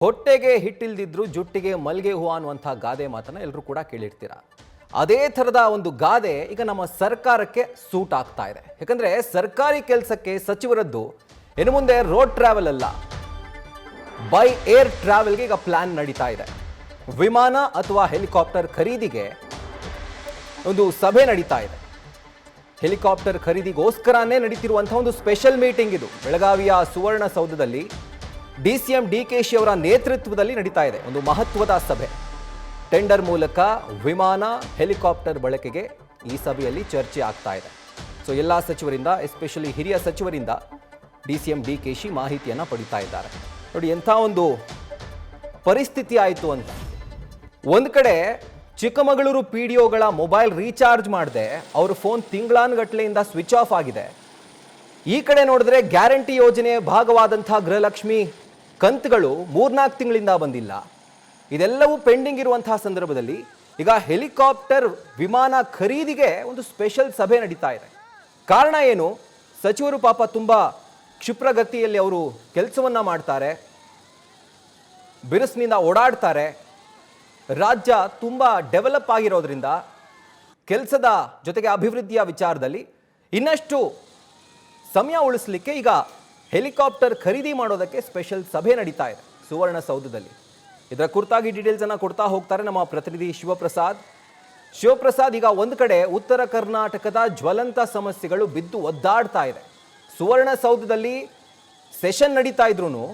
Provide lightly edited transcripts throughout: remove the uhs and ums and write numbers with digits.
ಹೊಟ್ಟೆಗೆ ಹಿಟ್ಟಿಲ್ದಿದ್ರು ಜುಟ್ಟಿಗೆ ಮಲ್ಗೆ ಹೂವು ಅನ್ನುವಂಥ ಗಾದೆ ಮಾತನ್ನ ಎಲ್ಲರೂ ಕೂಡ ಕೇಳಿರ್ತೀರ. ಅದೇ ಥರದ ಒಂದು ಗಾದೆ ಈಗ ನಮ್ಮ ಸರ್ಕಾರಕ್ಕೆ ಸೂಟ್ ಆಗ್ತಾ ಇದೆ. ಯಾಕಂದ್ರೆ ಸರ್ಕಾರಿ ಕೆಲಸಕ್ಕೆ ಸಚಿವರದ್ದು ಇನ್ನು ಮುಂದೆ ರೋಡ್ ಟ್ರಾವೆಲ್ ಅಲ್ಲ, ಬೈ ಏರ್ ಟ್ರಾವೆಲ್ಗೆ ಈಗ ಪ್ಲಾನ್ ನಡೀತಾ ಇದೆ. ವಿಮಾನ ಅಥವಾ ಹೆಲಿಕಾಪ್ಟರ್ ಖರೀದಿಗೆ ಒಂದು ಸಭೆ ನಡೀತಾ ಇದೆ. ಹೆಲಿಕಾಪ್ಟರ್ ಖರೀದಿಗೋಸ್ಕರನೇ ನಡೀತಿರುವಂತಹ ಒಂದು ಸ್ಪೆಷಲ್ ಮೀಟಿಂಗ್ ಇದು. ಬೆಳಗಾವಿಯ ಸುವರ್ಣಸೌಧದಲ್ಲಿ ಡಿಸಿಎಂ ಡಿಕೆಶಿ ಅವರ ನೇತೃತ್ವದಲ್ಲಿ ನಡೀತಾ ಇದೆ ಒಂದು ಮಹತ್ವದ ಸಭೆ. ಟೆಂಡರ್ ಮೂಲಕ ವಿಮಾನ ಹೆಲಿಕಾಪ್ಟರ್ ಬಳಕೆಗೆ ಈ ಸಭೆಯಲ್ಲಿ ಚರ್ಚೆ ಆಗ್ತಾ ಇದೆ. ಸೊ ಎಲ್ಲ ಸಚಿವರಿಂದ, ಎಸ್ಪೆಷಲಿ ಹಿರಿಯ ಸಚಿವರಿಂದ ಡಿಸಿಎಂ ಡಿಕೆಶಿ ಮಾಹಿತಿಯನ್ನು ಪಡಿತಾ ಇದ್ದಾರೆ. ನೋಡಿ ಎಂಥ ಒಂದು ಪರಿಸ್ಥಿತಿ ಆಯಿತು ಅಂತ. ಒಂದು ಕಡೆ ಚಿಕ್ಕಮಗಳೂರು PDOಗಳ ಮೊಬೈಲ್ ರೀಚಾರ್ಜ್ ಮಾಡದೆ ಅವ್ರ ಫೋನ್ ತಿಂಗಳಾನುಗಟ್ಟಲೆಯಿಂದ ಸ್ವಿಚ್ ಆಫ್ ಆಗಿದೆ. ಈ ಕಡೆ ನೋಡಿದ್ರೆ ಗ್ಯಾರಂಟಿ ಯೋಜನೆಯ ಭಾಗವಾದಂತಹ ಗೃಹಲಕ್ಷ್ಮಿ ಕಂತುಗಳು 3-4 ತಿಂಗಳಿಂದ ಬಂದಿಲ್ಲ. ಇದೆಲ್ಲವೂ ಪೆಂಡಿಂಗ್ ಇರುವಂತಹ ಸಂದರ್ಭದಲ್ಲಿ ಈಗ ಹೆಲಿಕಾಪ್ಟರ್ ವಿಮಾನ ಖರೀದಿಗೆ ಒಂದು ಸ್ಪೆಷಲ್ ಸಭೆ ನಡೀತಾ ಇದೆ. ಕಾರಣ ಏನು? ಸಚಿವರು ಪಾಪ ತುಂಬಾ ಕ್ಷಿಪ್ರಗತಿಯಲ್ಲಿ ಅವರು ಕೆಲಸವನ್ನ ಮಾಡ್ತಾರೆ, ಬಿರುಸಿನಿಂದ ಓಡಾಡ್ತಾರೆ. ರಾಜ್ಯ ತುಂಬ ಡೆವಲಪ್ ಆಗಿರೋದ್ರಿಂದ ಕೆಲಸದ ಜೊತೆಗೆ ಅಭಿವೃದ್ಧಿಯ ವಿಚಾರದಲ್ಲಿ ಇನ್ನಷ್ಟು ಸಮಯ ಉಳಿಸಲಿಕ್ಕೆ ಈಗ ಹೆಲಿಕಾಪ್ಟರ್ ಖರೀದಿ ಮಾಡೋದಕ್ಕೆ ಸ್ಪೆಷಲ್ ಸಭೆ ನಡೀತಾ ಇದೆ ಸುವರ್ಣಸೌಧದಲ್ಲಿ. ಇದರ ಕುರಿತಾಗಿ ಡೀಟೇಲ್ಸ್ ಅನ್ನು ಕೊಡ್ತಾ ಹೋಗ್ತಾರೆ ನಮ್ಮ ಪ್ರತಿನಿಧಿ ಶಿವಪ್ರಸಾದ್. ಈಗ ಒಂದು ಕಡೆ ಉತ್ತರ ಕರ್ನಾಟಕದ ಜ್ವಲಂತ ಸಮಸ್ಯೆಗಳು ಬಿದ್ದು ಒದ್ದಾಡ್ತಾ ಇದೆ. ಸುವರ್ಣಸೌಧದಲ್ಲಿ ಸೆಷನ್ ನಡೀತಾ ಇದ್ರೂ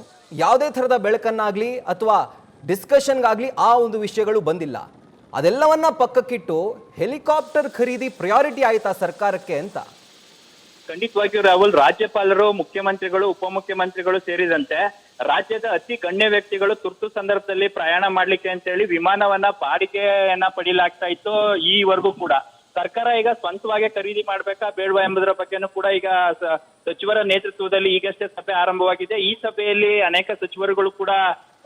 ಯಾವುದೇ ಥರದ ಬೆಳಕನ್ನಾಗಲಿ ಅಥವಾ ಡಿಸ್ಕಷನ್ಗಾಗಲಿ ಆ ಒಂದು ವಿಷಯಗಳು ಬಂದಿಲ್ಲ. ಅದೆಲ್ಲವನ್ನ ಪಕ್ಕಕ್ಕಿಟ್ಟು ಹೆಲಿಕಾಪ್ಟರ್ ಖರೀದಿ ಪ್ರಯಾರಿಟಿ ಆಯ್ತಾ ಸರ್ಕಾರಕ್ಕೆ ಅಂತ? ಖಂಡಿತವಾಗಿಯೂ ರಾಹುಲ್, ರಾಜ್ಯಪಾಲರು, ಮುಖ್ಯಮಂತ್ರಿಗಳು, ಉಪಮುಖ್ಯಮಂತ್ರಿಗಳು ಸೇರಿದಂತೆ ರಾಜ್ಯದ ಅತಿ ಗಣ್ಯ ವ್ಯಕ್ತಿಗಳು ತುರ್ತು ಸಂದರ್ಭದಲ್ಲಿ ಪ್ರಯಾಣ ಮಾಡ್ಲಿಕ್ಕೆ ಅಂತ ಹೇಳಿ ವಿಮಾನವನ್ನ ಬಾಡಿಗೆಯನ್ನ ಪಡೀಲಾಗ್ತಾ ಇತ್ತು. ಈವರೆಗೂ ಕೂಡ ಸರ್ಕಾರ ಈಗ ಸ್ವಂತವಾಗಿ ಖರೀದಿ ಮಾಡ್ಬೇಕಾ ಬೇಡವಾ ಎಂಬುದರ ಬಗ್ಗೆನೂ ಕೂಡ ಈಗ ಸಚಿವರ ನೇತೃತ್ವದಲ್ಲಿ ಈಗಷ್ಟೇ ಸಭೆ ಆರಂಭವಾಗಿದೆ. ಈ ಸಭೆಯಲ್ಲಿ ಅನೇಕ ಸಚಿವರುಗಳು ಕೂಡ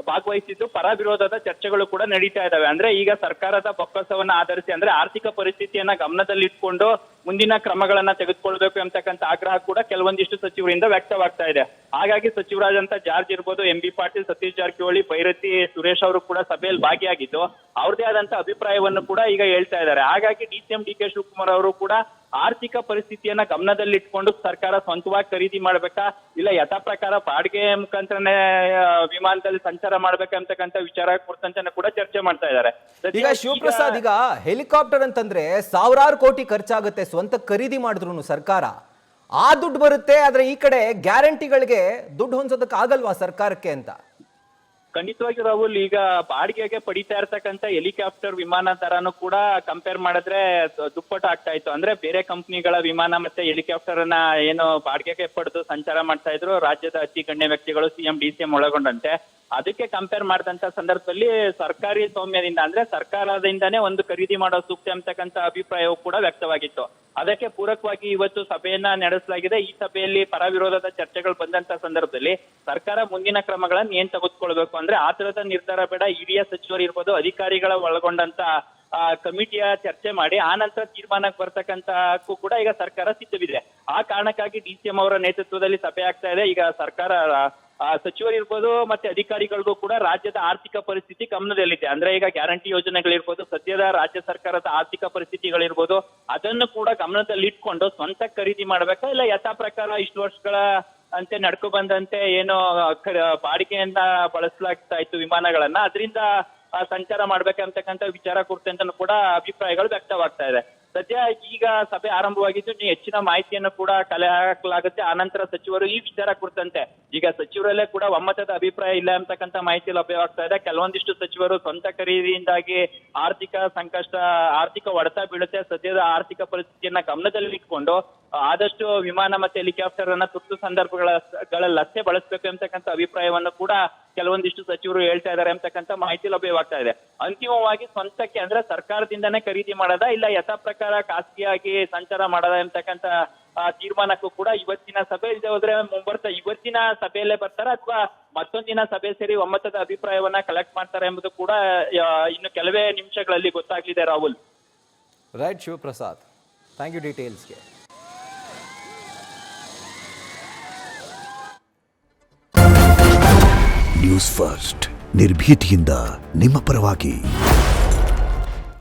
ಭಾಗವಹಿಸಿದ್ದು ಪರ ವಿರೋಧದ ಚರ್ಚೆಗಳು ಕೂಡ ನಡೀತಾ ಇದಾವೆ. ಅಂದ್ರೆ ಈಗ ಸರ್ಕಾರದ ಬೊಕ್ಕಸವನ್ನ ಆಧರಿಸಿ, ಅಂದ್ರೆ ಆರ್ಥಿಕ ಪರಿಸ್ಥಿತಿಯನ್ನ ಗಮನದಲ್ಲಿಟ್ಕೊಂಡು ಮುಂದಿನ ಕ್ರಮಗಳನ್ನ ತೆಗೆದುಕೊಳ್ಬೇಕು ಎಂಬತಕ್ಕಂಥ ಆಗ್ರಹ ಕೂಡ ಕೆಲವೊಂದಿಷ್ಟು ಸಚಿವರಿಂದ ವ್ಯಕ್ತವಾಗ್ತಾ ಇದೆ. ಹಾಗಾಗಿ ಸಚಿವರಾದಂತ ಜಾರ್ಜ್ ಇರ್ಬೋದು, MB ಪಾಟೀಲ್, ಸತೀಶ್ ಜಾರಕಿಹೊಳಿ, ಭೈರತಿ ಸುರೇಶ್ ಅವರು ಕೂಡ ಸಭೆಯಲ್ಲಿ ಭಾಗಿಯಾಗಿದ್ದು ಅವ್ರದೇ ಆದಂತ ಅಭಿಪ್ರಾಯವನ್ನು ಕೂಡ ಈಗ ಹೇಳ್ತಾ ಇದ್ದಾರೆ. ಹಾಗಾಗಿ DCM DK ಶಿವಕುಮಾರ್ ಅವರು ಕೂಡ ಆರ್ಥಿಕ ಪರಿಸ್ಥಿತಿಯನ್ನ ಗಮನದಲ್ಲಿಟ್ಕೊಂಡು ಸರ್ಕಾರ ಸ್ವಂತವಾಗಿ ಖರೀದಿ ಮಾಡ್ಬೇಕಾ ಇಲ್ಲ ಯಥಾ ಪ್ರಕಾರ ಬಾಡಿಗೆ ಮುಖಾಂತರನೇ ವಿಮಾನದಲ್ಲಿ ಸಂಚಾರ ಮಾಡ್ಬೇಕಂತಕ್ಕಂಥ ವಿಚಾರ ಕುರಿತಂತೆ ಕೂಡ ಚರ್ಚೆ ಮಾಡ್ತಾ ಇದ್ದಾರೆ. ಈಗ ಶಿವಪ್ರಸಾದ್, ಈಗ ಹೆಲಿಕಾಪ್ಟರ್ ಅಂತಂದ್ರೆ ಸಾವಿರಾರು ಕೋಟಿ ಖರ್ಚಾಗುತ್ತೆ ಸ್ವಂತ ಖರೀದಿ ಮಾಡಿದ್ರು ಸರ್ಕಾರ. ಆ ದುಡ್ಡು ಬರುತ್ತೆ, ಆದ್ರೆ ಈ ಕಡೆ ಗ್ಯಾರಂಟಿಗಳಿಗೆ ದುಡ್ಡು ಹೊಂದೋದಕ್ಕೆ ಆಗಲ್ವಾ ಸರ್ಕಾರಕ್ಕೆ ಅಂತ? ಖಂಡಿತವಾಗಿ ರಾಹುಲ್, ಈಗ ಬಾಡಿಗೆಗೆ ಪಡಿತಾ ಇರ್ತಕ್ಕಂಥ ಹೆಲಿಕಾಪ್ಟರ್ ವಿಮಾನ ದರನು ಕೂಡ ಕಂಪೇರ್ ಮಾಡಿದ್ರೆ ದುಪ್ಪಟ್ಟು ಆಗ್ತಾ ಇತ್ತು. ಅಂದ್ರೆ ಬೇರೆ ಕಂಪ್ನಿಗಳ ವಿಮಾನ ಮತ್ತೆ ಹೆಲಿಕಾಪ್ಟರ್ ಅನ್ನ ಏನು ಬಾಡಿಗೆಗೆ ಪಡೆದು ಸಂಚಾರ ಮಾಡ್ತಾ ಇದ್ರು ರಾಜ್ಯದ ಅತಿ ಗಣ್ಯ ವ್ಯಕ್ತಿಗಳು, CM DCM ಒಳಗೊಂಡಂತೆ, ಅದಕ್ಕೆ ಕಂಪೇರ್ ಮಾಡಿದಂತ ಸಂದರ್ಭದಲ್ಲಿ ಸರ್ಕಾರಿ ಸ್ವಾಮ್ಯದಿಂದ ಅಂದ್ರೆ ಸರ್ಕಾರದಿಂದಾನೇ ಒಂದು ಖರೀದಿ ಮಾಡೋ ಸೂಕ್ತ ಅಂತಕ್ಕಂಥ ಅಭಿಪ್ರಾಯವೂ ಕೂಡ ವ್ಯಕ್ತವಾಗಿತ್ತು. ಅದಕ್ಕೆ ಪೂರಕವಾಗಿ ಇವತ್ತು ಸಭೆಯನ್ನ ನಡೆಸಲಾಗಿದೆ. ಈ ಸಭೆಯಲ್ಲಿ ಪರ ವಿರೋಧದ ಚರ್ಚೆಗಳು ಬಂದಂತ ಸಂದರ್ಭದಲ್ಲಿ ಸರ್ಕಾರ ಮುಂದಿನ ಕ್ರಮಗಳನ್ನ ಏನ್ ತೆಗೆದುಕೊಳ್ಬೇಕು ಅಂದ್ರೆ ಆತುರದ ನಿರ್ಧಾರ ಬೇಡ, ಹಿರಿಯ ಸಚಿವರು ಇರ್ಬೋದು, ಅಧಿಕಾರಿಗಳ ಒಳಗೊಂಡಂತ ಕಮಿಟಿಯ ಚರ್ಚೆ ಮಾಡಿ ಆ ನಂತರ ತೀರ್ಮಾನಕ್ಕೆ ಬರ್ತಕ್ಕಂತಕ್ಕೂ ಕೂಡ ಈಗ ಸರ್ಕಾರ ಸಿದ್ಧವಿದೆ. ಆ ಕಾರಣಕ್ಕಾಗಿ DCM ಅವರ ನೇತೃತ್ವದಲ್ಲಿ ಸಭೆ ಆಗ್ತಾ ಇದೆ. ಈಗ ಸರ್ಕಾರ ಸಚಿವರು ಇರ್ಬೋದು ಮತ್ತೆ ಅಧಿಕಾರಿಗಳಿಗೂ ಕೂಡ ರಾಜ್ಯದ ಆರ್ಥಿಕ ಪರಿಸ್ಥಿತಿ ಗಮನದಲ್ಲಿದೆ. ಅಂದ್ರೆ ಈಗ ಗ್ಯಾರಂಟಿ ಯೋಜನೆಗಳಿರ್ಬೋದು, ಸದ್ಯದ ರಾಜ್ಯ ಸರ್ಕಾರದ ಆರ್ಥಿಕ ಪರಿಸ್ಥಿತಿಗಳಿರ್ಬೋದು, ಅದನ್ನು ಕೂಡ ಗಮನದಲ್ಲಿಟ್ಕೊಂಡು ಸ್ವಂತ ಖರೀದಿ ಮಾಡ್ಬೇಕಾ ಇಲ್ಲ ಯಥಾ ಪ್ರಕಾರ ಇಷ್ಟು ವರ್ಷಗಳ ಅಂತೆ ನಡ್ಕೊ ಬಂದಂತೆ ಏನು ಬಾಡಿಗೆಯನ್ನ ಬಳಸಲಾಗ್ತಾ ಇತ್ತು ವಿಮಾನಗಳನ್ನ, ಅದರಿಂದ ಸಂಚಾರ ಮಾಡ್ಬೇಕಂತಕ್ಕಂಥ ವಿಚಾರ ಕುರಿತಂತೆ ಕೂಡ ಅಭಿಪ್ರಾಯಗಳು ವ್ಯಕ್ತವಾಗ್ತಾ ಇದೆ. ಸದ್ಯ ಈಗ ಸಭೆ ಆರಂಭವಾಗಿದ್ದು ಹೆಚ್ಚಿನ ಮಾಹಿತಿಯನ್ನು ಕೂಡ ಕಲೆ ಹಾಕಲಾಗುತ್ತೆ. ಆನಂತರ ಸಚಿವರು ಈ ವಿಚಾರ ಕುರಿತಂತೆ ಈಗ ಸಚಿವರಲ್ಲೇ ಕೂಡ ಒಮ್ಮತದ ಅಭಿಪ್ರಾಯ ಇಲ್ಲ ಅಂತಕ್ಕಂಥ ಮಾಹಿತಿ ಲಭ್ಯವಾಗ್ತಾ ಇದೆ. ಕೆಲವೊಂದಿಷ್ಟು ಸಚಿವರು ಸ್ವಂತ ಖರೀದಿಯಿಂದಾಗಿ ಆರ್ಥಿಕ ಸಂಕಷ್ಟ, ಆರ್ಥಿಕ ಹೊಡೆತ ಬೀಳುತ್ತೆ, ಸದ್ಯದ ಆರ್ಥಿಕ ಪರಿಸ್ಥಿತಿಯನ್ನ ಗಮನದಲ್ಲಿ ಇಟ್ಕೊಂಡು ಆದಷ್ಟು ವಿಮಾನ ಮತ್ತೆ ಹೆಲಿಕಾಪ್ಟರ್ ಅನ್ನ ತುರ್ತು ಸಂದರ್ಭಗಳಲ್ಲಷ್ಟೇ ಬಳಸಬೇಕು ಅಂತಕ್ಕಂಥ ಅಭಿಪ್ರಾಯವನ್ನು ಕೂಡ ಕೆಲವೊಂದಿಷ್ಟು ಸಚಿವರು ಹೇಳ್ತಾ ಇದ್ದಾರೆ ಅಂತಕ್ಕಂಥ ಮಾಹಿತಿ ಲಭ್ಯವಾಗ್ತಾ ಇದೆ. ಅಂತಿಮವಾಗಿ ಸ್ವಂತಕ್ಕೆ ಅಂದ್ರೆ ಸರ್ಕಾರದಿಂದನೇ ಖರೀದಿ ಮಾಡದ ಇಲ್ಲ ಯಥಾ ಪ್ರಕಾರ ಖಾಸಗಿಯಾಗಿ ಸಂಚಾರ ಮಾಡದ ಎಂತಕ್ಕಂಥ ತೀರ್ಮಾನಕ್ಕೂ ಕೂಡ ಇವತ್ತಿನ ಸಭೆ ಇಲ್ಲದೆ ಹೋದ್ರೆ ಮುಂಬರ್ತಾ ಇವತ್ತಿನ ಸಭೆಯಲ್ಲೇ ಬರ್ತಾರೆ ಅಥವಾ ಮತ್ತೊಂದಿನ ಸಭೆ ಸೇರಿ ಒಮ್ಮತದ ಅಭಿಪ್ರಾಯವನ್ನ ಕಲೆಕ್ಟ್ ಮಾಡ್ತಾರೆ ಎಂಬುದು ಕೂಡ ಇನ್ನು ಕೆಲವೇ ನಿಮಿಷಗಳಲ್ಲಿ ಗೊತ್ತಾಗಲಿದೆ Rahul. Right Shivaprasad, thank you ಡೀಟೇಲ್ಸ್ಗೆ. ನ್ಯೂಸ್ ಫಸ್ಟ್ ನಿರ್ಭೀತಿಯಿಂದ ನಿಮ್ಮ ಪರವಾಗಿ.